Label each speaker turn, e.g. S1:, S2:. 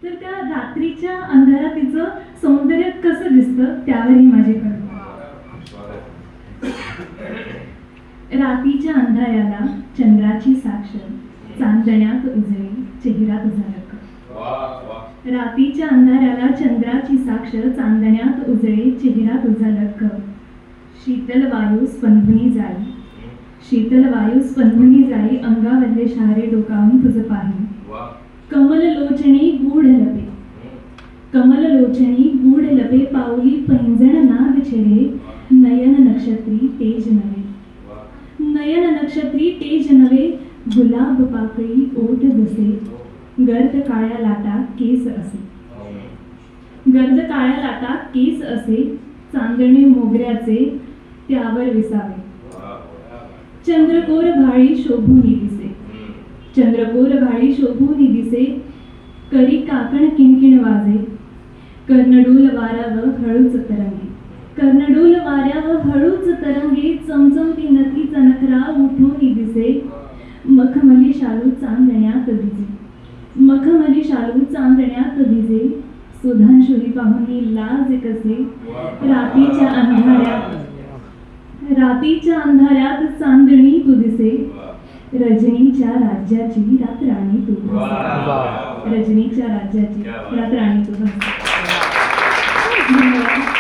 S1: तर त्या रात्रीच्या अंधारात तिचं सौंदर्य कसं दिसतं त्यावरही माझी कल्पना. रातीच्या अंधाऱ्याला चंद्राची साक्ष, चांदण्यात उजळी चेहरा तुझा लख. रातीच्या अंधाऱ्याला चंद्राची साक्ष, चांदण्यात उजळे चेहरा तुझा लख. शीतल वायू स्पंदुनी जाई, शीतल वायू स्पंदुनी जाई, अंगावरले शहारे डोकावून तुझं पाही. कमल लोचणी गूढ लपे, कमल लोचणी गूढ लपे, पाऊली पैंजण नाद छेडे, नयन नक्षत्री तेज नवे, नयन नक्षत्री तेज नवे, गुलाब पाकळी ओठ जसे, गर्द काळ्या लाटा केस असे, गर्द काळ्या लाटा केस असे, चांदणे मोगऱ्याचे त्यावर विसावे. चंद्रकोर भाळी शोभूनी दिसे, चंद्रकोर भाळी शोभूनी दिसे, करी काकण किणकिण वाजे, कर्णडोल वाऱ्यावर हळूच तरंगे, कर्णडोल वाऱ्यावर हळूच तरंगे, चमचमती नथीचा नखरा उठून दिसे, मखमली शालू चांदण्यात भिजे, मखमली शालू चांदण्यात भिजे, सुधांशुही पाहुनी लाज कसे, रातीच्या अंधाऱ्यात, रातीच्या अंधाऱ्यात चांदणी तू दिसे, रजनीच्या राज्याची रातराणी तू दिसे, रजनीच्या राज्याची रातराणी तू दिसे. धन्यवाद.